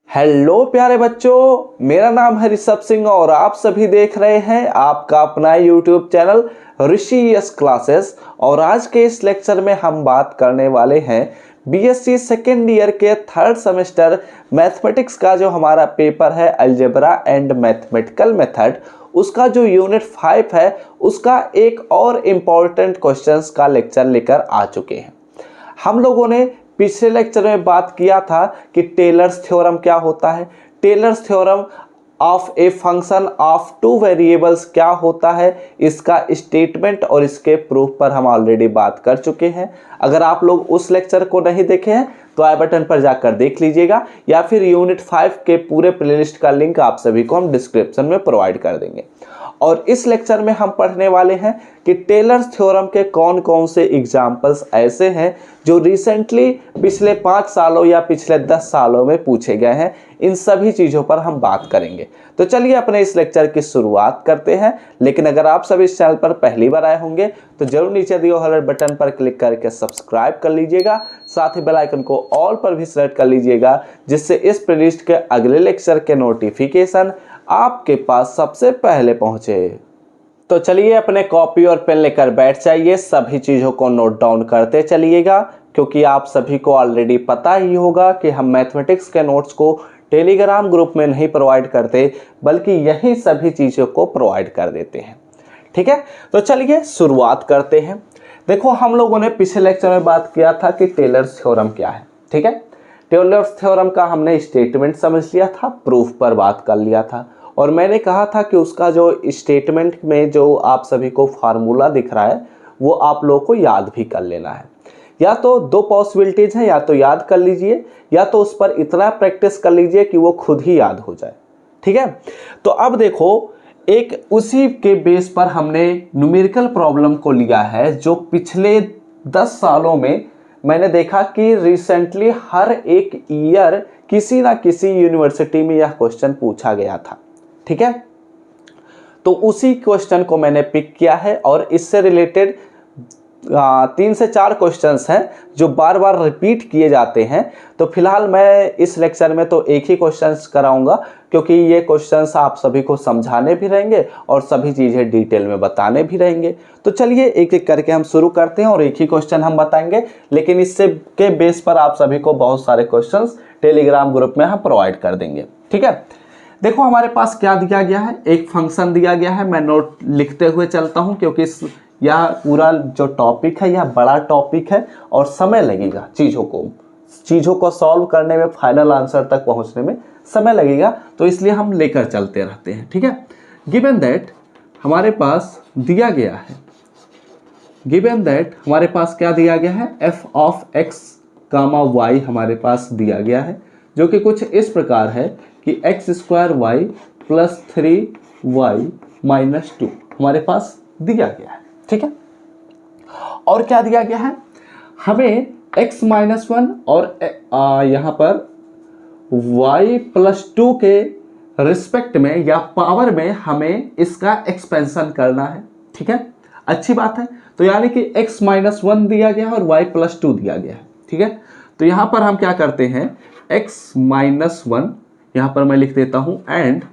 Hello प्यारे बच्चों, मेरा नाम है ऋषभ सिंह और आप सभी देख रहे हैं आपका अपना यूट्यूब चैनल ऋषि यस क्लासेस। और आज के इस लेक्चर में हम बात करने वाले हैं बीएससी सेकेंड ईयर के थर्ड सेमेस्टर मैथमेटिक्स का जो हमारा पेपर है अलजेब्रा एंड मैथमेटिकल मेथड, उसका जो यूनिट 5 है उसका एक और इम्पॉर्टेंट क्वेश्चंस का लेक्चर लेकर आ चुके हैं। हम लोगों ने पिछले लेक्चर में बात किया था कि टेलर्स थ्योरम क्या होता है, Taylor's theorem of a function of two variables क्या होता है, इसका स्टेटमेंट और इसके प्रूफ पर हम ऑलरेडी बात कर चुके हैं। अगर आप लोग उस लेक्चर को नहीं देखे हैं तो आई बटन पर जाकर देख लीजिएगा, या फिर यूनिट 5 के पूरे प्लेलिस्ट का लिंक आप सभी को हम डिस्क्रिप्शन में प्रोवाइड कर देंगे। और इस लेक्चर में हम पढ़ने वाले हैं कि टेलर्स थ्योरम के कौन कौन से एग्जाम्पल्स ऐसे हैं जो रिसेंटली पिछले 5 सालों या पिछले 10 सालों में पूछे गए हैं। इन सभी चीज़ों पर हम बात करेंगे। तो चलिए अपने इस लेक्चर की शुरुआत करते हैं। लेकिन अगर आप सभी इस चैनल पर पहली बार आए होंगे तो जरूर नीचे दिए हुए बटन पर क्लिक करके सब्सक्राइब कर लीजिएगा, साथ ही बेल आइकन को ऑल पर भी सेलेक्ट कर लीजिएगा, जिससे इस प्लेलिस्ट के अगले लेक्चर के नोटिफिकेशन आपके पास सबसे पहले पहुंचे। तो चलिए अपने कॉपी और पेन लेकर बैठ जाइए, सभी चीज़ों को नोट डाउन करते चलिएगा, क्योंकि आप सभी को ऑलरेडी पता ही होगा कि हम मैथमेटिक्स के नोट्स को टेलीग्राम ग्रुप में नहीं प्रोवाइड करते, बल्कि यही सभी चीज़ों को प्रोवाइड कर देते हैं। ठीक है, तो चलिए शुरुआत करते हैं। देखो, हम लोगों ने पिछले लेक्चर में बात किया था कि टेलर्स थ्योरम क्या है। ठीक है, टेलर्स थ्योरम का हमने स्टेटमेंट समझ लिया था, प्रूफ पर बात कर लिया था, और मैंने कहा था कि उसका जो स्टेटमेंट में जो आप सभी को फार्मूला दिख रहा है वो आप लोगों को याद भी कर लेना है। या तो दो पॉसिबिलिटीज है, या तो याद कर लीजिए या तो उस पर इतना प्रैक्टिस कर लीजिए कि वो खुद ही याद हो जाए। ठीक है, तो अब देखो, एक उसी के बेस पर हमने न्यूमेरिकल प्रॉब्लम को लिया है जो पिछले 10 सालों में मैंने देखा कि रिसेंटली हर एक ईयर किसी ना किसी यूनिवर्सिटी में यह क्वेश्चन पूछा गया था। ठीक है, तो उसी क्वेश्चन को मैंने पिक किया है और इससे रिलेटेड 3 से 4 क्वेश्चंस हैं जो बार बार रिपीट किए जाते हैं। तो फिलहाल मैं इस लेक्चर में तो एक ही क्वेश्चंस कराऊंगा, क्योंकि ये क्वेश्चंस आप सभी को समझाने भी रहेंगे और सभी चीज़ें डिटेल में बताने भी रहेंगे। तो चलिए एक एक करके हम शुरू करते हैं और एक ही क्वेश्चन हम बताएंगे, लेकिन इससे के बेस पर आप सभी को बहुत सारे क्वेश्चंस टेलीग्राम ग्रुप में हम प्रोवाइड कर देंगे। ठीक है, देखो हमारे पास क्या दिया गया है, एक फंक्शन दिया गया है। मैं नोट लिखते हुए चलता हूं, क्योंकि यह पूरा जो टॉपिक है यह बड़ा टॉपिक है और समय लगेगा चीज़ों को सॉल्व करने में, फाइनल आंसर तक पहुंचने में समय लगेगा, तो इसलिए हम लेकर चलते रहते हैं। ठीक है, गिवन दैट हमारे पास दिया गया है, गिवन दैट हमारे पास क्या दिया गया है, f of x comma y हमारे पास दिया गया है, जो कि कुछ इस प्रकार है कि x square y plus 3y minus 2 हमारे पास दिया गया है। ठीक है, और क्या दिया गया है, हमें x माइनस 1 और यहाँ पर y प्लस 2 के रिस्पेक्ट में या पावर में हमें इसका एक्सपेंशन करना है। ठीक है, अच्छी बात है। तो यानी कि x माइनस 1 दिया गया है और y प्लस 2 दिया गया है। ठीक है, तो यहाँ पर हम क्या करते हैं, x माइनस 1 यहाँ पर मैं लिख देता हूँ, and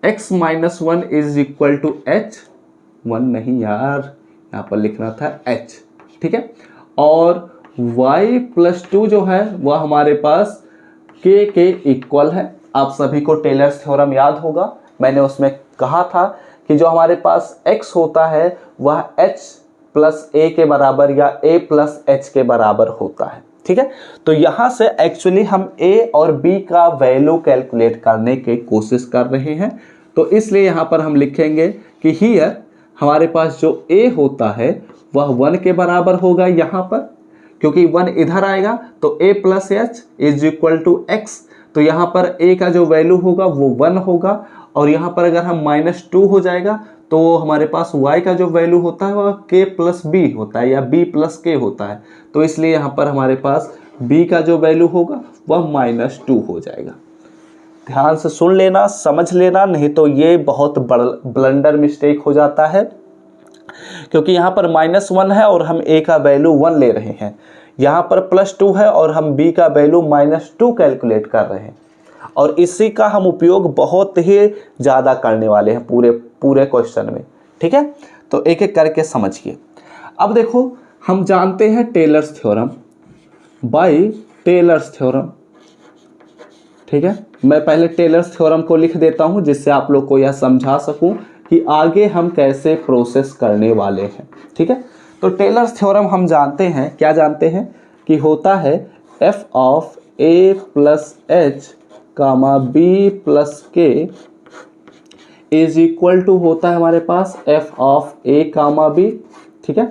x minus 1 is equal to h, 1 नहीं यार, यहाँ पर लिखना था h। ठीक है, और y प्लस 2 जो है वह हमारे पास k के इक्वल है। आप सभी को टेलर्स थ्योरम याद होगा, मैंने उसमें कहा था कि जो हमारे पास x होता है वह h प्लस a के बराबर या a प्लस h के बराबर होता है। ठीक है, तो यहां से एक्चुअली हम a और b का वैल्यू कैलकुलेट करने की कोशिश कर रहे हैं। तो इसलिए यहां पर हम लिखेंगे कि हियर हमारे पास जो a होता है वह 1 के बराबर होगा यहाँ पर, क्योंकि 1 इधर आएगा तो a plus h is equal to x. तो यहाँ पर a का जो वैल्यू होगा वो 1 होगा, और यहाँ पर अगर हम माइनस 2 हो जाएगा तो हमारे पास y का जो वैल्यू होता है वह k प्लस b होता है या b प्लस k होता है। तो इसलिए यहाँ पर हमारे पास b का जो वैल्यू होगा वह माइनस 2 हो जाएगा। ध्यान से सुन लेना, समझ लेना, नहीं तो ये बहुत ब्लंडर मिस्टेक हो जाता है, क्योंकि यहाँ पर -1 है और हम a का वैल्यू 1 ले रहे हैं, यहाँ पर +2 है और हम b का वैल्यू -2 कैलकुलेट कर रहे हैं। और इसी का हम उपयोग बहुत ही ज़्यादा करने वाले हैं पूरे क्वेश्चन में। ठीक है, तो एक एक करके समझिए। अब देखो, हम जानते हैं Taylor's theorem by Taylor's theorem. ठीक है, मैं पहले टेलर्स थ्योरम को लिख देता हूं जिससे आप लोग को यह समझा सकूं कि आगे हम कैसे प्रोसेस करने वाले हैं। ठीक है, तो टेलर्स थ्योरम हम जानते हैं, क्या जानते हैं कि होता है f of a plus h comma b plus k is equal to होता है हमारे पास f of a comma b. ठीक है,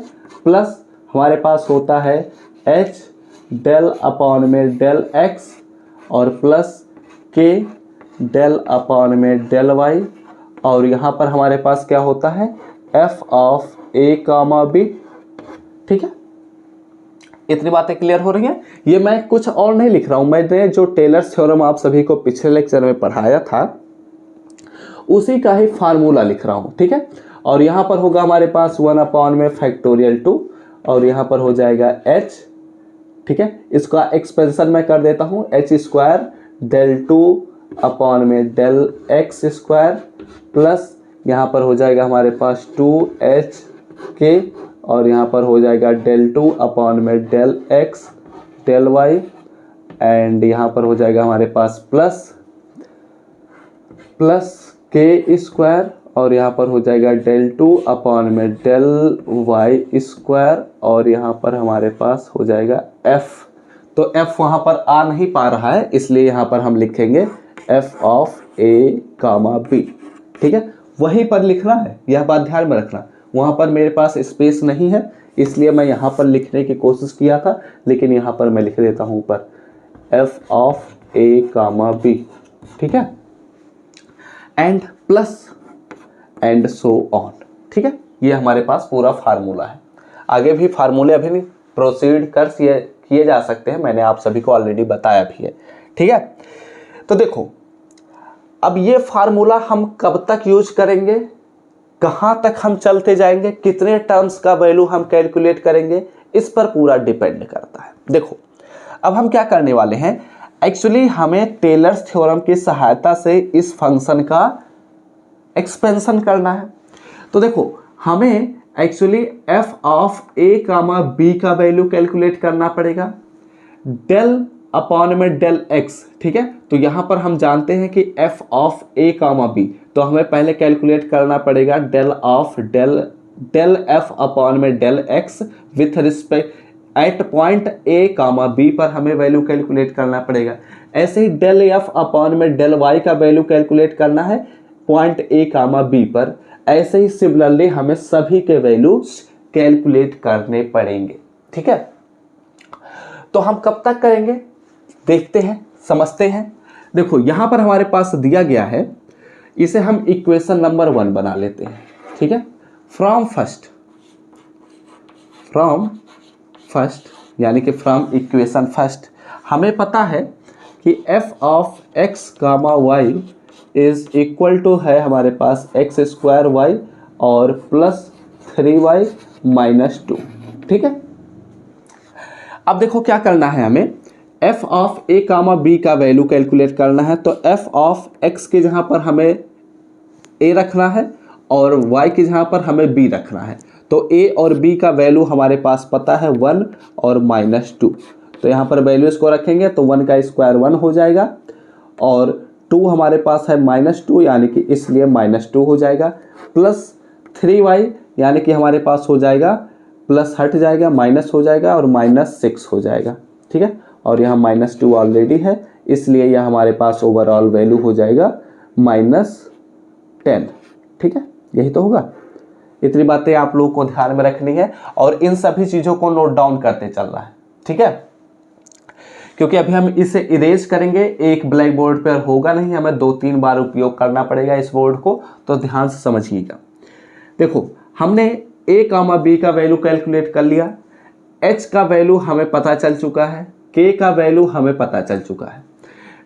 प्लस हमारे पास होता है h डेल अपॉन में डेल x और प्लस k डेल अपॉन में डेल y, और यहाँ पर हमारे पास क्या होता है f of a comma b। ठीक है, इतनी बातें क्लियर हो रही हैं। ये मैं कुछ और नहीं लिख रहा हूँ, मैंने जो टेलर्स थ्योरम आप सभी को पिछले लेक्चर में पढ़ाया था उसी का ही फार्मूला लिख रहा हूँ। ठीक है, और यहाँ पर होगा हमारे पास 1 अपॉन में फैक्टोरियल 2 और यहाँ पर हो जाएगा h। ठीक है, इसका एक्सपेंशन मैं कर देता हूँ h स्क्वायर डेल 2 अपॉन में डेल x स्क्वायर प्लस यहाँ पर हो जाएगा हमारे पास 2h और यहाँ पर हो जाएगा डेल 2 अपॉन में del x del y and यहाँ पर हो जाएगा हमारे पास प्लस k स्क्वायर और यहाँ पर हो जाएगा डेल 2 अपॉन में डेल y स्क्वायर और यहाँ पर हमारे पास हो जाएगा f। तो f वहाँ पर आ नहीं पा रहा है इसलिए यहाँ पर हम लिखेंगे f of a comma b। ठीक है, वहीं पर लिखना है, यह बात ध्यान में रखना। वहाँ पर मेरे पास स्पेस नहीं है इसलिए मैं यहाँ पर लिखने की कोशिश किया था, लेकिन यहाँ पर मैं लिख देता हूँ ऊपर f of a comma b। ठीक है, and plus and so on. ठीक है, ये हमारे पास पूरा फार्मूला है। आगे भी फार्मूले अभी नहीं प्रोसीड कर किए जा सकते हैं, मैंने आप सभी को ऑलरेडी बताया भी है। ठीक है, तो देखो अब ये फार्मूला हम कब तक यूज करेंगे, कहाँ तक हम चलते जाएंगे, कितने टर्म्स का वैल्यू हम कैलकुलेट करेंगे, इस पर पूरा डिपेंड करता है। देखो अब हम क्या करने वाले हैं, एक्चुअली हमें टेलर्स थ्योरम की सहायता से इस फंक्शन का एक्सपेंशन करना है। तो देखो हमें actually f of a comma b का वैल्यू कैलकुलेट करना पड़ेगा डेल अपॉन में डेल x। ठीक है, तो यहाँ पर हम जानते हैं कि f of a comma b, तो हमें पहले कैलकुलेट करना पड़ेगा del of del f upon में del x with respect at point a comma b पर हमें वैल्यू कैलकुलेट करना पड़ेगा। ऐसे ही डेल f अपॉन में डेल y का वैल्यू कैलकुलेट करना है पॉइंट a कामा b पर। ऐसे ही सिमिलरली हमें सभी के वैल्यूज कैलकुलेट करने पड़ेंगे। ठीक है, तो हम कब तक करेंगे देखते हैं, समझते हैं। देखो यहाँ पर हमारे पास दिया गया है, इसे हम इक्वेशन नंबर 1 बना लेते हैं। ठीक है, फ्रॉम फर्स्ट यानी कि फ्रॉम इक्वेशन फर्स्ट हमें पता है कि f of x comma y is equal to है हमारे पास x स्क्वायर y और प्लस 3y माइनस 2। ठीक है, अब देखो क्या करना है, हमें f of a comma b का वैल्यू कैलकुलेट करना है। तो f ऑफ x के जहाँ पर हमें a रखना है और y के जहाँ पर हमें b रखना है। तो a और b का वैल्यू हमारे पास पता है 1 और माइनस 2, तो यहाँ पर वैल्यूज को रखेंगे तो 1 का स्क्वायर 1 हो जाएगा और 2 हमारे पास है माइनस 2 यानी कि इसलिए माइनस 2 हो जाएगा, प्लस 3y यानी कि हमारे पास हो जाएगा प्लस हट जाएगा माइनस हो जाएगा और माइनस 6 हो जाएगा। ठीक है, और यहाँ माइनस 2 ऑलरेडी है इसलिए यह हमारे पास ओवरऑल वैल्यू हो जाएगा माइनस 10। ठीक है, यही तो होगा। इतनी बातें आप लोगों को ध्यान में रखनी है और इन सभी चीज़ों को नोट डाउन करते चल रहा है। ठीक है, क्योंकि अभी हम इसे इरेज करेंगे, एक ब्लैक बोर्ड पर होगा नहीं, हमें 2-3 बार उपयोग करना पड़ेगा इस बोर्ड को, तो ध्यान से समझिएगा। देखो हमने a कामा b का वैल्यू कैलकुलेट कर लिया, h का वैल्यू हमें पता चल चुका है, k का वैल्यू हमें पता चल चुका है।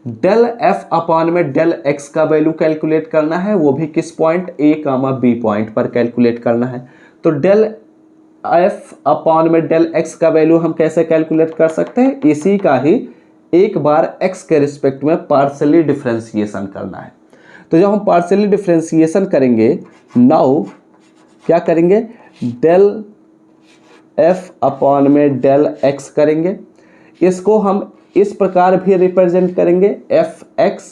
डेल f अपॉन में डेल x का वैल्यू कैलकुलेट करना है, वो भी किस point a comma b point पर कैलकुलेट करना है। तो डेल f अपॉन में डेल x का वैल्यू हम कैसे कैलकुलेट कर सकते हैं, इसी का ही एक बार x के रिस्पेक्ट में पार्शियली डिफरेंशिएशन करना है। तो जब हम पार्शियली डिफरेंशिएशन करेंगे, नाउ क्या करेंगे, डेल f अपॉन में डेल x करेंगे। इसको हम इस प्रकार भी रिप्रेजेंट करेंगे fx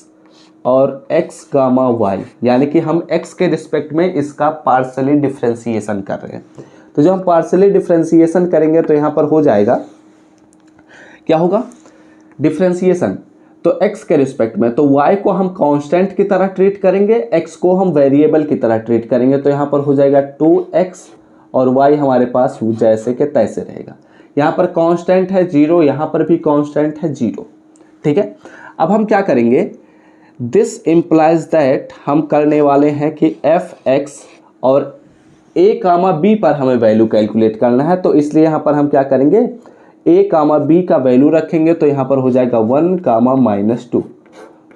और x गामा y, यानी कि हम x के रिस्पेक्ट में इसका पार्शियली डिफरेंशिएशन कर रहे हैं। तो जब हम पार्शियली डिफरेंशिएशन करेंगे तो यहाँ पर हो जाएगा, क्या होगा, डिफरेंशिएशन तो x के रिस्पेक्ट में, तो y को हम कांस्टेंट की तरह ट्रीट करेंगे, x को हम वेरिएबल की तरह ट्रीट करेंगे। तो यहाँ पर हो जाएगा 2x और y हमारे पास जैसे के तैसे रहेगा। यहाँ पर कांस्टेंट है 0, यहाँ पर भी कांस्टेंट है 0। ठीक है, अब हम क्या करेंगे, दिस इम्प्लाइज दैट हम करने वाले हैं कि fx और a कामा b पर हमें वैल्यू कैलकुलेट करना है। तो इसलिए यहाँ पर हम क्या करेंगे, a कामा b का वैल्यू रखेंगे। तो यहाँ पर हो जाएगा 1 कामा -2।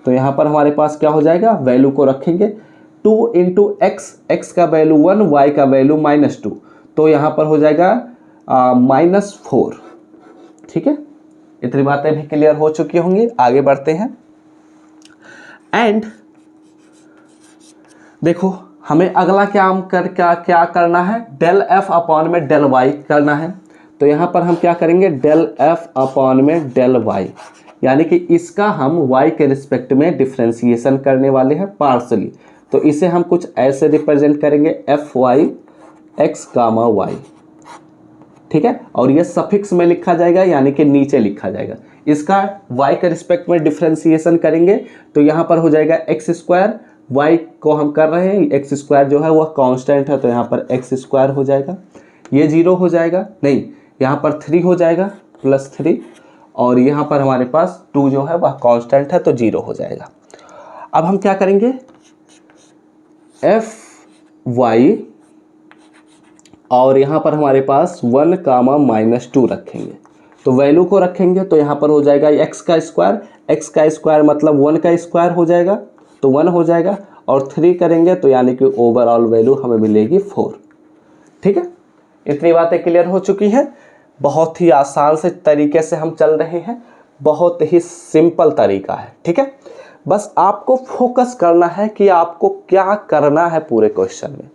तो यहाँ पर हमारे पास क्या हो जाएगा, वैल्यू को रखेंगे 2 इंटू एक्स, एक्स का वैल्यू 1, y का वैल्यू -2। तो यहाँ पर हो जाएगा -4। ठीक है, इतनी बातें भी क्लियर हो चुकी होंगी। आगे बढ़ते हैं। एंड देखो हमें अगला क्या करना है, डेल f अपॉन में डेल y करना है। तो यहाँ पर हम क्या करेंगे, डेल f अपॉन में डेल y, यानी कि इसका हम y के रिस्पेक्ट में डिफरेंशिएशन करने वाले हैं पार्शियली। तो इसे हम कुछ ऐसे रिप्रेजेंट करेंगे fy x गामा y। ठीक है, और ये सफिक्स में लिखा जाएगा, यानी कि नीचे लिखा जाएगा। इसका y के रिस्पेक्ट में डिफरेंशिएशन करेंगे तो यहाँ पर हो जाएगा x स्क्वायर, y को हम कर रहे हैं, x स्क्वायर जो है वह कांस्टेंट है, तो यहाँ पर x स्क्वायर हो जाएगा, ये 0 हो जाएगा, नहीं यहाँ पर 3 हो जाएगा +3, और यहाँ पर हमारे पास 2 जो है वह कांस्टेंट है तो 0 हो जाएगा। अब हम क्या करेंगे, fy और यहाँ पर हमारे पास 1 कामा -2 रखेंगे। तो वैल्यू को रखेंगे तो यहाँ पर हो जाएगा x का स्क्वायर मतलब 1 का स्क्वायर हो जाएगा, तो 1 हो जाएगा, और 3 करेंगे तो यानी कि ओवरऑल वैल्यू हमें मिलेगी 4। ठीक है, इतनी बातें क्लियर हो चुकी हैं। बहुत ही आसान से तरीके से हम चल रहे हैं, बहुत ही सिंपल तरीका है। ठीक है, बस आपको फोकस करना है कि आपको क्या करना है पूरे क्वेश्चन में।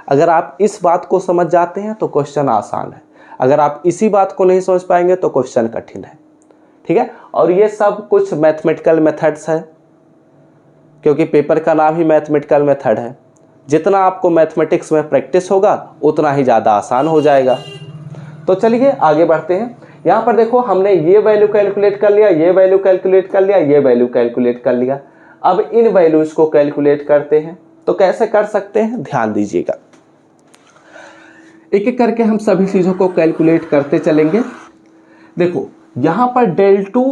अगर आप इस बात को समझ जाते हैं तो क्वेश्चन आसान है, अगर आप इसी बात को नहीं समझ पाएंगे तो क्वेश्चन कठिन है। ठीक है, और ये सब कुछ मैथमेटिकल मेथड्स है, क्योंकि पेपर का नाम ही मैथमेटिकल मेथड है। जितना आपको मैथमेटिक्स में प्रैक्टिस होगा उतना ही ज़्यादा आसान हो जाएगा। तो चलिए आगे बढ़ते हैं। यहाँ पर देखो हमने ये वैल्यू कैलकुलेट कर लिया, ये वैल्यू कैलकुलेट कर लिया, ये वैल्यू कैलकुलेट कर लिया। अब इन वैल्यूज को कैलकुलेट करते हैं। तो कैसे कर सकते हैं, ध्यान दीजिएगा। एक एक करके हम सभी चीज़ों को कैलकुलेट करते चलेंगे। देखो यहाँ पर डेल 2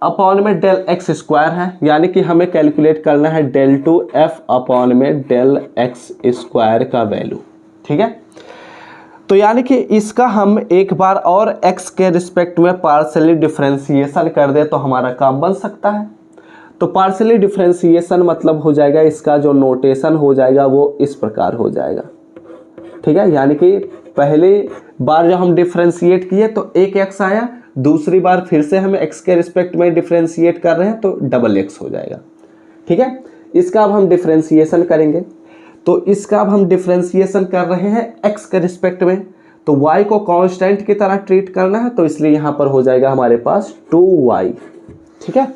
अपॉन में डेल एक्स स्क्वायर है, यानी कि हमें कैलकुलेट करना है डेल 2f अपॉन में डेल एक्स स्क्वायर का वैल्यू। ठीक है, तो यानी कि इसका हम एक बार और x के रिस्पेक्ट में पार्शियली डिफरेंशिएशन कर दे तो हमारा काम बन सकता है। तो पार्शियली डिफरेंशिएशन मतलब हो जाएगा, इसका जो नोटेशन हो जाएगा वो इस प्रकार हो जाएगा। ठीक है, यानी कि पहली बार जब हम डिफरेंशिएट किए तो एक x आया, दूसरी बार फिर से हम x के रिस्पेक्ट में डिफरेंशिएट कर रहे हैं तो डबल x हो जाएगा। ठीक है, इसका अब हम डिफरेंशिएशन करेंगे। तो इसका अब हम डिफरेंशिएशन कर रहे हैं x के रिस्पेक्ट में, तो y को कांस्टेंट की तरह ट्रीट करना है, तो इसलिए यहाँ पर हो जाएगा हमारे पास 2y। ठीक है,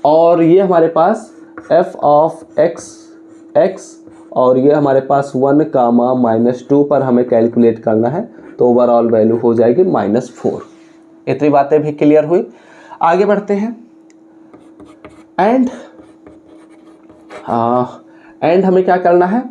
और ये हमारे पास f ऑफ x और ये हमारे पास 1 कामा -2 पर हमें कैलकुलेट करना है, तो ओवरऑल वैल्यू हो जाएगी -4। इतनी बातें भी क्लियर हुई। आगे बढ़ते हैं। एंड हमें क्या करना है,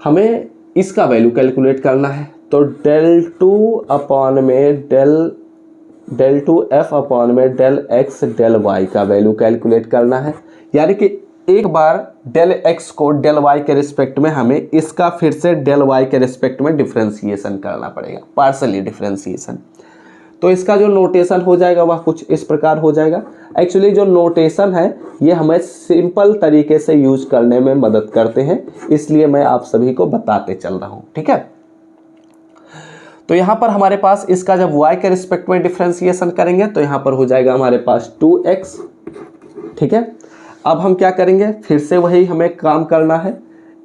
हमें इसका वैल्यू कैलकुलेट करना है। तो डेल 2 अपॉन में डेल 2f अपॉन में डेल x डेल y का वैल्यू कैलकुलेट करना है, यानी कि एक बार डेल x को डेल y के रिस्पेक्ट में हमें इसका फिर से डेल y के रिस्पेक्ट में डिफरेंशिएशन करना पड़ेगा, पार्शियली डिफरेंशिएशन। तो इसका जो नोटेशन हो जाएगा वह कुछ इस प्रकार हो जाएगा। एक्चुअली जो नोटेशन है ये हमें सिंपल तरीके से यूज करने में मदद करते हैं, इसलिए मैं आप सभी को बताते चल रहा हूँ। ठीक है, तो यहाँ पर हमारे पास इसका जब y के रिस्पेक्ट में डिफ्रेंसिएशन करेंगे तो यहाँ पर हो जाएगा हमारे पास 2x। ठीक है, अब हम क्या करेंगे, फिर से वही हमें काम करना है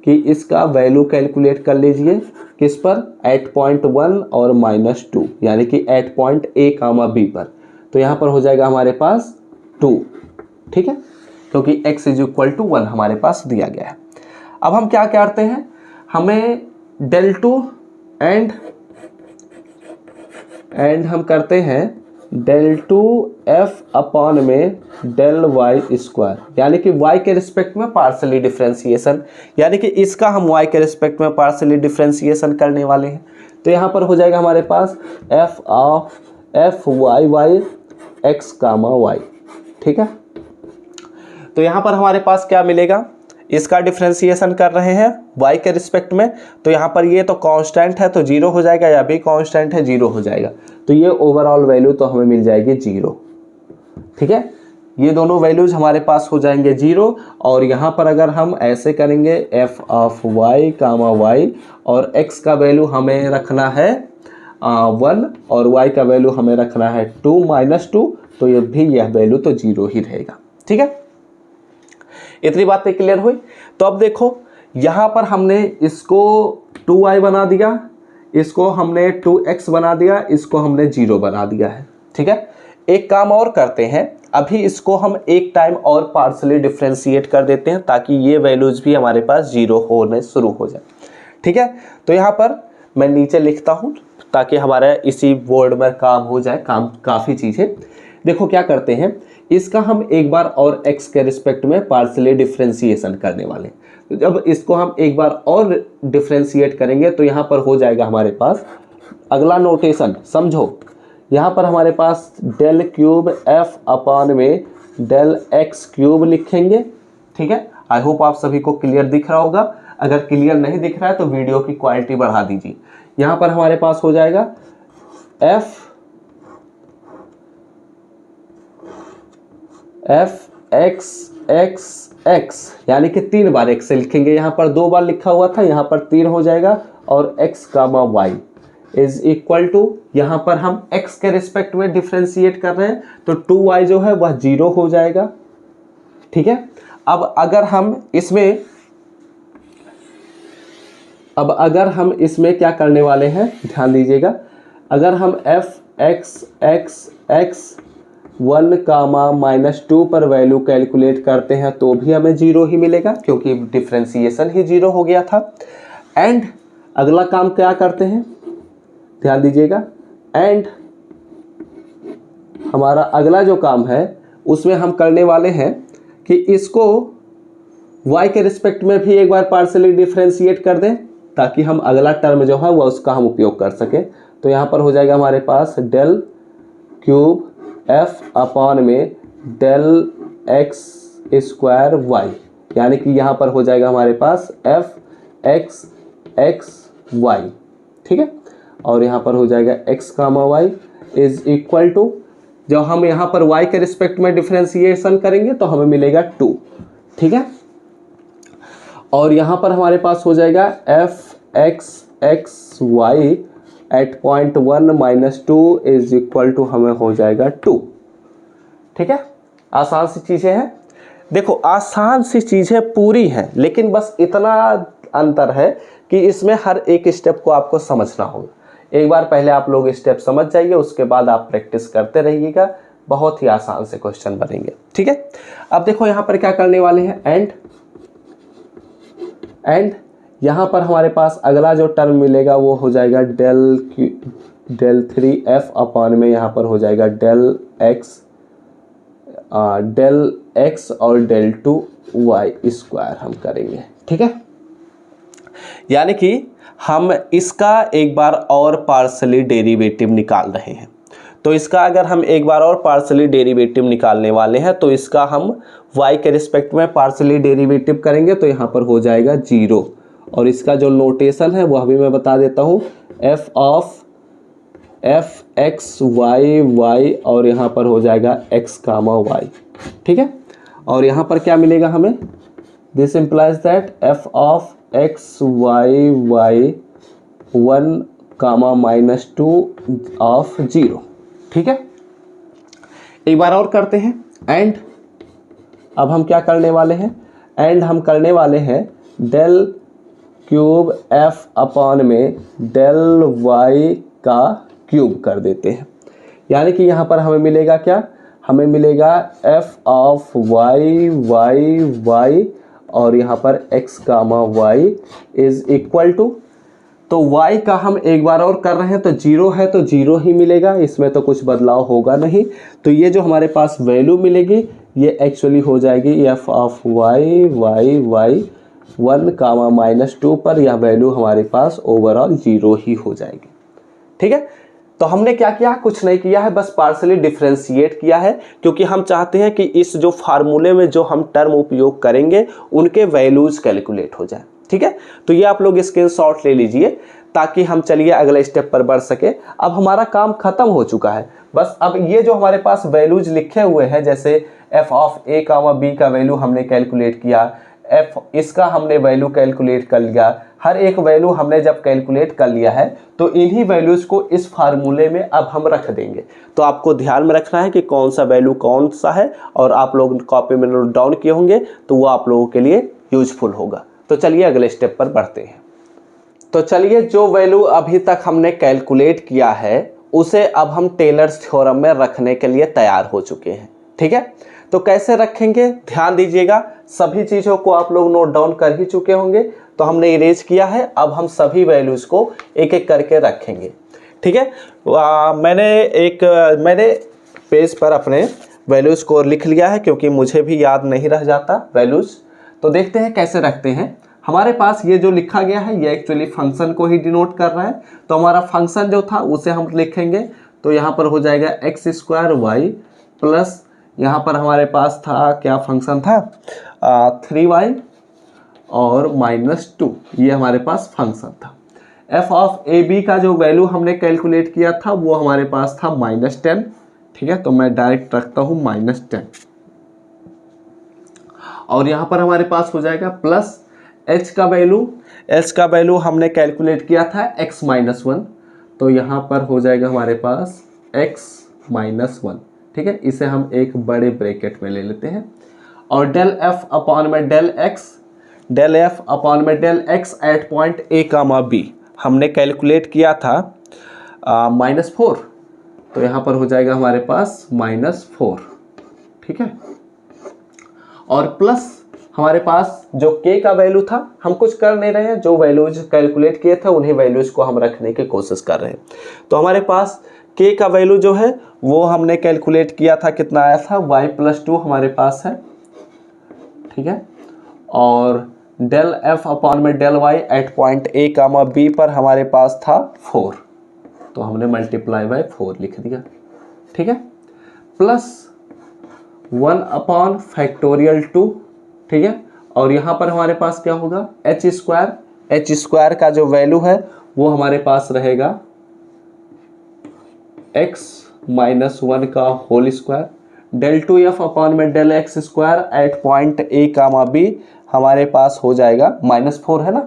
कि इसका वैल्यू कैलकुलेट कर लीजिए किस पर, एट पॉइंट 1 और -2 यानी कि एट पॉइंट A, B पर। तो यहाँ पर हो जाएगा हमारे पास 2। ठीक है, क्योंकि x = 1 हमारे पास दिया गया है। अब हम क्या करते हैं, हमें del2 एंड हम करते हैं del2f में del y², यानी कि y के रिस्पेक्ट में पार्शियली डिफरेंशिएशन, यानी कि इसका हम y के रिस्पेक्ट में पार्शियली डिफरेंशिएशन करने वाले हैं। तो यहाँ पर हो जाएगा हमारे पास f y x, y। ठीक है, तो यहाँ पर हमारे पास क्या मिलेगा, इसका डिफरेंशिएशन कर रहे हैं y के रिस्पेक्ट में, तो यहाँ पर ये तो कांस्टेंट है तो 0 हो जाएगा, या भी कांस्टेंट है 0 हो जाएगा। तो ये ओवरऑल वैल्यू तो हमें मिल जाएगी 0। ठीक है, ये दोनों वैल्यूज हमारे पास हो जाएंगे 0। और यहाँ पर अगर हम ऐसे करेंगे f ऑफ y, y और x का वैल्यू हमें रखना है 1 और y का वैल्यू हमें रखना है 2 -2, तो ये भी यह वैल्यू तो 0 ही रहेगा। ठीक है, इतनी बातें क्लियर हुई। तो अब देखो यहाँ पर हमने इसको 2y बना दिया, इसको हमने 2x बना दिया, इसको हमने 0 बना दिया है। ठीक है, एक काम और करते हैं, अभी इसको हम एक टाइम और पार्शियली डिफरेंशिएट कर देते हैं ताकि ये वैल्यूज भी हमारे पास 0 होने शुरू हो जाए। ठीक है, तो यहाँ पर मैं नीचे लिखता हूँ ताकि हमारा इसी बोर्ड में काम हो जाए, काम काफ़ी चीज़ें। देखो क्या करते हैं, इसका हम एक बार और x के रिस्पेक्ट में पार्शियली डिफरेंशिएशन करने वाले हैं। तो जब इसको हम एक बार और डिफरेंशिएट करेंगे तो यहाँ पर हो जाएगा हमारे पास अगला नोटेशन, समझो। यहाँ पर हमारे पास del³ f में del(x³ लिखेंगे। ठीक है, आई होप आप सभी को क्लियर दिख रहा होगा। अगर क्लियर नहीं दिख रहा है तो वीडियो की क्वालिटी बढ़ा दीजिए। यहाँ पर हमारे पास हो जाएगा f(x), यानी कि 3 बार x से लिखेंगे। यहाँ पर 2 बार लिखा हुआ था, यहाँ पर 3 हो जाएगा। और x, y is equal to, यहाँ पर हम x के रिस्पेक्ट में डिफरेंशिएट कर रहे हैं तो 2y जो है वह 0 हो जाएगा। ठीक है, अब अगर हम इसमें क्या करने वाले हैं, ध्यान दीजिएगा। अगर हम f(x) 1, -2 पर वैल्यू कैलकुलेट करते हैं तो भी हमें 0 ही मिलेगा क्योंकि डिफरेंशिएशन ही 0 हो गया था। एंड अगला काम क्या करते हैं, ध्यान दीजिएगा। एंड हमारा अगला जो काम है उसमें हम करने वाले हैं कि इसको y के रिस्पेक्ट में भी एक बार पार्शियली डिफरेंशिएट कर दें ताकि हम अगला टर्म जो है वह उसका हम उपयोग कर सकें। तो यहाँ पर हो जाएगा हमारे पास del³ f में del(x²y), यानी कि यहाँ पर हो जाएगा हमारे पास f(x)(y). ठीक है, और यहाँ पर हो जाएगा x, y is equal to, जब हम यहाँ पर y के रिस्पेक्ट में डिफरेंशिएशन करेंगे तो हमें मिलेगा 2। ठीक है, और यहाँ पर हमारे पास हो जाएगा f(x)(y) at point 1 -2 is equal to, हमें हो जाएगा 2। ठीक है, आसान सी चीज़ें हैं। देखो आसान सी चीज़ें पूरी हैं, लेकिन बस इतना अंतर है कि इसमें हर एक स्टेप को आपको समझना होगा। एक बार पहले आप लोग स्टेप समझ जाइए, उसके बाद आप प्रैक्टिस करते रहिएगा, बहुत ही आसान से क्वेश्चन बनेंगे। ठीक है, अब देखो यहाँ पर क्या करने वाले हैं, एंड यहाँ पर हमारे पास अगला जो टर्म मिलेगा वो हो जाएगा del(3f) में यहाँ पर हो जाएगा del(x) और del(2y²) हम करेंगे। ठीक है, यानी कि हम इसका एक बार और पार्शियली डेरिवेटिव निकाल रहे हैं। तो इसका अगर हम एक बार और पार्शियली डेरिवेटिव निकालने वाले हैं तो इसका हम y के रिस्पेक्ट में पार्शियली डेरिवेटिव करेंगे तो यहाँ पर हो जाएगा 0। और इसका जो नोटेशन है वह भी मैं बता देता हूँ, f(x)(y) और यहाँ पर हो जाएगा x, y। ठीक है, और यहाँ पर क्या मिलेगा हमें, this implies that f(x)(y) 1 comma -2 of 0। ठीक है, एक बार और करते हैं एंड। अब हम क्या करने वाले हैं, एंड हम करने वाले हैं डेल क्यूब एफ अपॉन में डेल वाई का क्यूब कर देते हैं। यानी कि यहाँ पर हमें मिलेगा क्या, हमें मिलेगा f of y y y और यहाँ पर x comma y is equal to, तो y का हम एक बार और कर रहे हैं तो 0 है तो 0 ही मिलेगा, इसमें तो कुछ बदलाव होगा नहीं। तो ये जो हमारे पास वैल्यू मिलेगी ये एक्चुअली हो जाएगी f of y y y 1 comma -2 पर यह वैल्यू हमारे पास ओवरऑल 0 ही हो जाएगी। ठीक है, तो हमने क्या किया, कुछ नहीं किया है, बस पार्शियली डिफरेंशिएट किया है, क्योंकि हम चाहते हैं कि इस जो फार्मूले में जो हम टर्म उपयोग करेंगे उनके वैल्यूज कैलकुलेट हो जाए। ठीक है, तो ये आप लोग स्क्रीनशॉट ले लीजिए ताकि हम चलिए अगले स्टेप पर बढ़ सके। अब हमारा काम खत्म हो चुका है, बस अब ये जो हमारे पास वैल्यूज लिखे हुए हैं, जैसे f of a comma b का वैल्यू हमने कैलकुलेट किया, एफ इसका हमने वैल्यू कैलकुलेट कर लिया, हर एक वैल्यू हमने जब कैलकुलेट कर लिया है तो इन्हीं वैल्यूज को इस फार्मूले में अब हम रख देंगे। तो आपको ध्यान में रखना है कि कौन सा वैल्यू कौन सा है, और आप लोग कॉपी में नोट डाउन किए होंगे तो वो आप लोगों के लिए यूजफुल होगा। तो चलिए अगले स्टेप पर बढ़ते हैं। तो चलिए जो वैल्यू अभी तक हमने कैलकुलेट किया है उसे अब हम टेलर्स थ्योरम में रखने के लिए तैयार हो चुके हैं। ठीक है, तो कैसे रखेंगे, ध्यान दीजिएगा, सभी चीज़ों को आप लोग नोट डाउन कर ही चुके होंगे, तो हमने इरेज किया है, अब हम सभी वैल्यूज़ को एक एक करके रखेंगे। ठीक है, मैंने पेज पर अपने वैल्यूज़ को लिख लिया है क्योंकि मुझे भी याद नहीं रह जाता वैल्यूज़। तो देखते हैं कैसे रखते हैं। हमारे पास ये जो लिखा गया है ये एक्चुअली फंक्शन को ही डिनोट कर रहा है, तो हमारा फंक्शन जो था उसे हम लिखेंगे, तो यहाँ पर हो जाएगा एक्स स्क्वायर वाई प्लस यहाँ पर हमारे पास था क्या फंक्शन था 3y और -2, ये हमारे पास फंक्शन था। एफ ऑफ ए बी का जो वैल्यू हमने कैलकुलेट किया था वो हमारे पास था -10। ठीक है, तो मैं डायरेक्ट रखता हूँ -10, और यहाँ पर हमारे पास हो जाएगा प्लस h का वैल्यू हमने कैलकुलेट किया था x-1, तो यहाँ पर हो जाएगा हमारे पास x-1। ठीक है, इसे हम एक बड़े ब्रैकेट में ले लेते हैं, और डेल एफ अपॉन में del x at point a comma b हमने कैलकुलेट किया था -4, तो यहाँ पर हो जाएगा हमारे पास -4। ठीक है, और प्लस हमारे पास जो k का वैल्यू था, हम कुछ कर नहीं रहे हैं, जो वैल्यूज कैलकुलेट किए थे उन्हीं वैल्यूज को हम रखने की कोशिश कर रहे हैं। तो हमारे पास k का वैल्यू जो है वो हमने कैलकुलेट किया था, कितना आया था y+2 हमारे पास है। ठीक है, और डेल f अपॉन में del y at point a comma b पर हमारे पास था 4, तो हमने मल्टीप्लाई बाय 4 लिख दिया। ठीक है, प्लस 1 अपॉन फैक्टोरियल 2। ठीक है, और यहाँ पर हमारे पास क्या होगा h स्क्वायर का जो वैल्यू है वो हमारे पास रहेगा x-1 का whole square, del 2f upon में del x square at point a comma b हमारे पास हो जाएगा -4 है ना,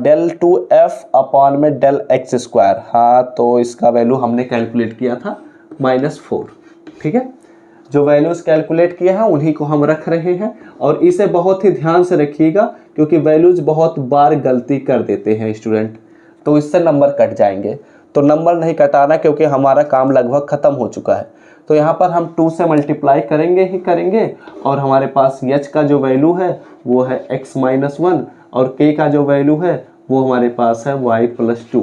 डेल 2f अपॉन में डेल एक्स स्क्वायर, हाँ तो इसका वैल्यू हमने कैलकुलेट किया था -4। ठीक है, जो वैल्यूज कैलकुलेट किए हैं उन्हीं को हम रख रहे हैं, और इसे बहुत ही ध्यान से रखिएगा क्योंकि वैल्यूज बहुत बार गलती कर देते हैं स्टूडेंट, तो इससे नंबर कट जाएंगे। तो नंबर नहीं कटाना क्योंकि हमारा काम लगभग ख़त्म हो चुका है। तो यहाँ पर हम 2 से मल्टीप्लाई करेंगे ही करेंगे, और हमारे पास h का जो वैल्यू है वो है x-1, और k का जो वैल्यू है वो हमारे पास है y+2।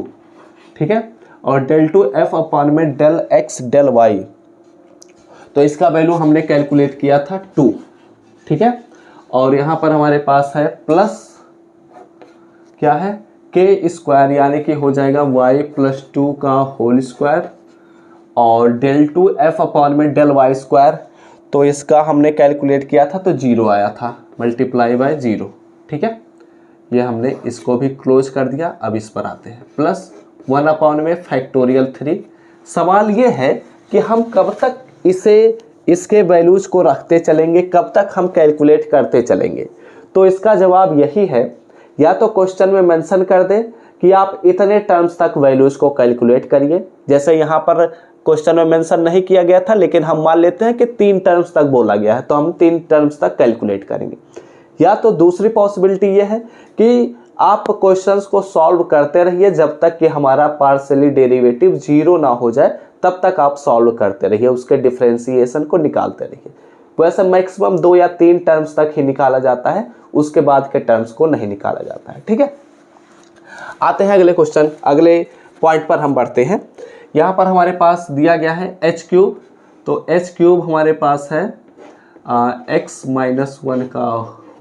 ठीक है, और डेल 2f अपॉन में डेल x डेल y, तो इसका वैल्यू हमने कैलकुलेट किया था 2। ठीक है, और यहाँ पर हमारे पास है प्लस क्या है k स्क्वायर, यानी कि हो जाएगा y+2 का होल स्क्वायर, और डेल 2f अपॉन में डेल y स्क्वायर, तो इसका हमने कैलकुलेट किया था तो 0 आया था, मल्टीप्लाई बाय 0। ठीक है, ये हमने इसको भी क्लोज कर दिया। अब इस पर आते हैं, प्लस 1 अपॉन में फैक्टोरियल 3। सवाल ये है कि हम कब तक इसके वैल्यूज को रखते चलेंगे, कब तक हम कैलकुलेट करते चलेंगे। तो इसका जवाब यही है, या तो क्वेश्चन में मेंशन कर दे कि आप इतने टर्म्स तक वैल्यूज को कैलकुलेट करिए। जैसे यहाँ पर क्वेश्चन में मेंशन नहीं किया गया था, लेकिन हम मान लेते हैं कि 3 टर्म्स तक बोला गया है, तो हम 3 टर्म्स तक कैलकुलेट करेंगे। या तो दूसरी पॉसिबिलिटी ये है कि आप क्वेश्चंस को सॉल्व करते रहिए जब तक कि हमारा पार्शियली डेरिवेटिव 0 ना हो जाए, तब तक आप सॉल्व करते रहिए, उसके डिफरेंशिएशन को निकालते रहिए। वैसे मैक्सिमम 2 या 3 टर्म्स तक ही निकाला जाता है, उसके बाद के टर्म्स को नहीं निकाला जाता है। ठीक है, आते हैं अगले क्वेश्चन, अगले पॉइंट पर हम बढ़ते हैं। यहाँ पर हमारे पास दिया गया है एच क्यूब, तो एच क्यूब हमारे पास है एक्स माइनस 1 का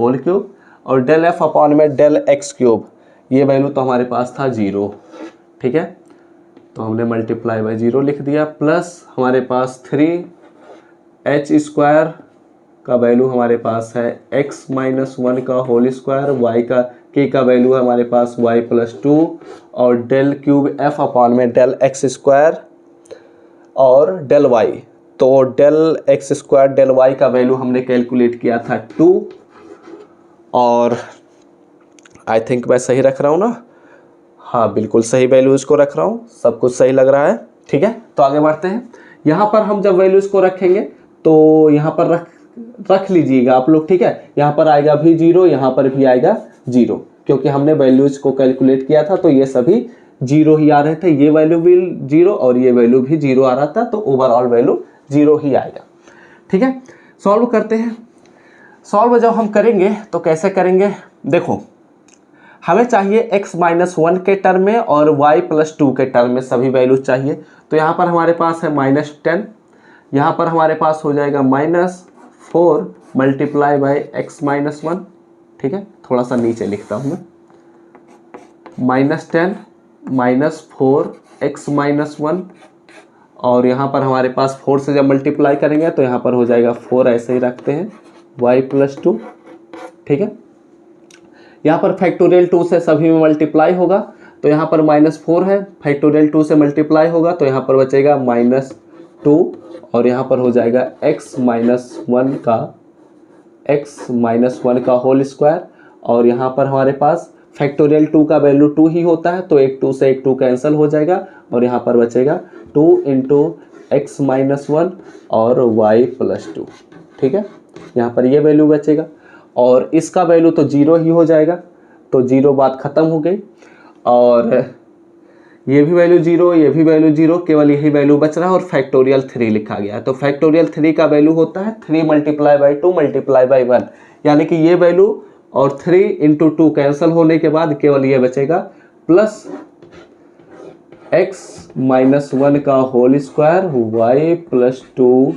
होल क्यूब, और डेल एफ अपॉन में डेल एक्स क्यूब, ये वैल्यू तो हमारे पास था 0। ठीक है, तो हमने मल्टीप्लाई बाय 0 लिख दिया, प्लस हमारे पास 3 एच स्क्वायर का वैल्यू हमारे पास है एक्स माइनस 1 का होल स्क्वायर, वाई का के का वैल्यू है हमारे पास वाई प्लस 2, और डेल क्यूब एफ अपॉन में डेल एक्स स्क्वायर और डेल वाई। तो del x square del y का वैल्यू हमने कैलकुलेट किया था 2, और आई थिंक मैं सही रख रहा हूँ ना, हाँ बिल्कुल सही वैल्यूज को रख रहा हूँ, सब कुछ सही लग रहा है। ठीक है, तो आगे बढ़ते हैं। यहाँ पर हम जब वैल्यूज को रखेंगे तो यहाँ पर रख लीजिएगा आप लोग। ठीक है, यहाँ पर आएगा भी 0, यहाँ पर भी आएगा 0, क्योंकि हमने वैल्यूज को कैलकुलेट किया था तो ये सभी 0 ही आ रहे थे, ये वैल्यू भी 0 और ये वैल्यू भी 0 आ रहा था, तो ओवरऑल वैल्यू 0 ही आएगा। ठीक है, सॉल्व करते हैं। सॉल्व जब हम करेंगे तो कैसे करेंगे, देखो हमें चाहिए x माइनस 1 के टर्म में और y प्लस 2 के टर्म में सभी वैल्यू चाहिए। तो यहाँ पर हमारे पास है -10, यहाँ पर हमारे पास हो जाएगा -4 मल्टीप्लाई बाई एक्स माइनस 1। ठीक है, थोड़ा सा नीचे लिखता हूँ मैं, -10 -4 एक्स माइनस 1, और यहाँ पर हमारे पास 4 से जब मल्टीप्लाई करेंगे तो यहाँ पर हो जाएगा 4, ऐसे ही रखते हैं, y प्लस 2। ठीक है, यहाँ पर फैक्टोरियल 2 से सभी में मल्टीप्लाई होगा, तो यहाँ पर -4 है, फैक्टोरियल 2 से मल्टीप्लाई होगा तो यहाँ पर बचेगा -2, और यहाँ पर हो जाएगा x माइनस 1 का होल स्क्वायर, और यहाँ पर हमारे पास फैक्टोरियल 2 का वैल्यू 2 ही होता है, तो एक 2 से एक 2 कैंसिल हो जाएगा, और यहाँ पर बचेगा 2 इंटू एक्स माइनस 1 और y प्लस 2। ठीक है, यहाँ पर ये वैल्यू बचेगा, और इसका वैल्यू तो 0 ही हो जाएगा, तो 0 बात ख़त्म हो गई, और ये भी वैल्यू 0, ये भी वैल्यू 0, केवल यही वैल्यू बच रहा है, और फैक्टोरियल 3 लिखा गया है। तो फैक्टोरियल 3 का वैल्यू होता है 3 मल्टीप्लाई बाई 2 मल्टीप्लाई बाई 1, यानी कि ये वैल्यू और 3 इंटू 2 कैंसिल होने के बाद केवल ये बचेगा, प्लस एक्स माइनस 1 का होल स्क्वायर वाई प्लस 2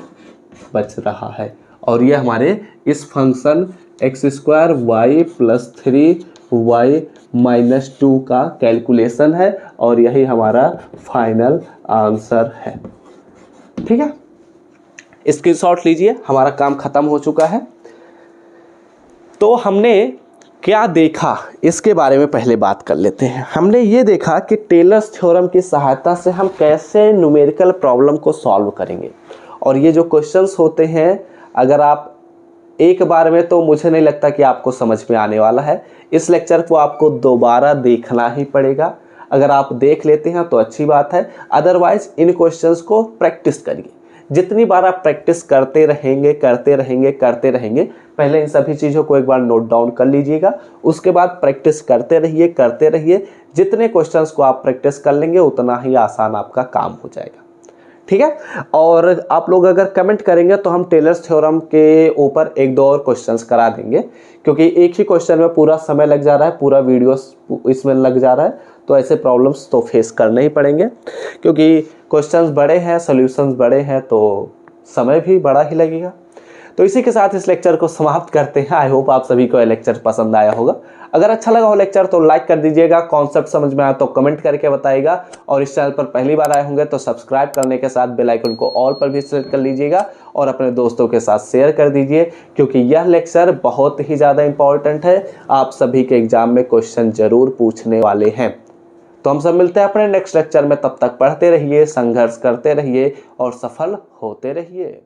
बच रहा है, और ये हमारे इस function x square y plus 3 y minus 2 का कैलकुलेशन है, और यही हमारा फाइनल आंसर है। ठीक है, स्क्रीनशॉट लीजिए, हमारा काम खत्म हो चुका है। तो हमने क्या देखा इसके बारे में पहले बात कर लेते हैं। हमने ये देखा कि टेलर्स थ्योरम की सहायता से हम कैसे न्यूमेरिकल प्रॉब्लम को सॉल्व करेंगे, और ये जो क्वेश्चंस होते हैं अगर आप एक बार में, तो मुझे नहीं लगता कि आपको समझ में आने वाला है। इस लेक्चर को आपको दोबारा देखना ही पड़ेगा। अगर आप देख लेते हैं तो अच्छी बात है, अदरवाइज इन क्वेश्चंस को प्रैक्टिस करिए। जितनी बार आप प्रैक्टिस करते रहेंगे पहले इन सभी चीज़ों को एक बार नोट डाउन कर लीजिएगा, उसके बाद प्रैक्टिस करते रहिए। जितने क्वेश्चंस को आप प्रैक्टिस कर लेंगे उतना ही आसान आपका काम हो जाएगा। ठीक है, और आप लोग अगर कमेंट करेंगे तो हम टेलर्स थ्योरम के ऊपर 1-2 और क्वेश्चंस करा देंगे, क्योंकि एक ही क्वेश्चन में पूरा समय लग जा रहा है, पूरा वीडियो इसमें लग जा रहा है, तो ऐसे प्रॉब्लम्स तो फेस करने ही पड़ेंगे, क्योंकि क्वेश्चंस बड़े हैं, सॉल्यूशंस बड़े हैं, तो समय भी बड़ा ही लगेगा। तो इसी के साथ इस लेक्चर को समाप्त करते हैं। आई होप आप सभी को यह लेक्चर पसंद आया होगा। अगर अच्छा लगा हो लेक्चर तो लाइक कर दीजिएगा, कॉन्सेप्ट समझ में आया तो कमेंट करके बताइएगा, और इस चैनल पर पहली बार आए होंगे तो सब्सक्राइब करने के साथ बेल आइकन को ऑल पर भी सेलेक्ट कर लीजिएगा, और अपने दोस्तों के साथ शेयर कर दीजिए, क्योंकि यह लेक्चर बहुत ही ज़्यादा इंपॉर्टेंट है। आप सभी के एग्जाम में क्वेश्चन जरूर पूछने वाले हैं। तो हम सब मिलते हैं अपने नेक्स्ट लेक्चर में, तब तक पढ़ते रहिए, संघर्ष करते रहिए और सफल होते रहिए।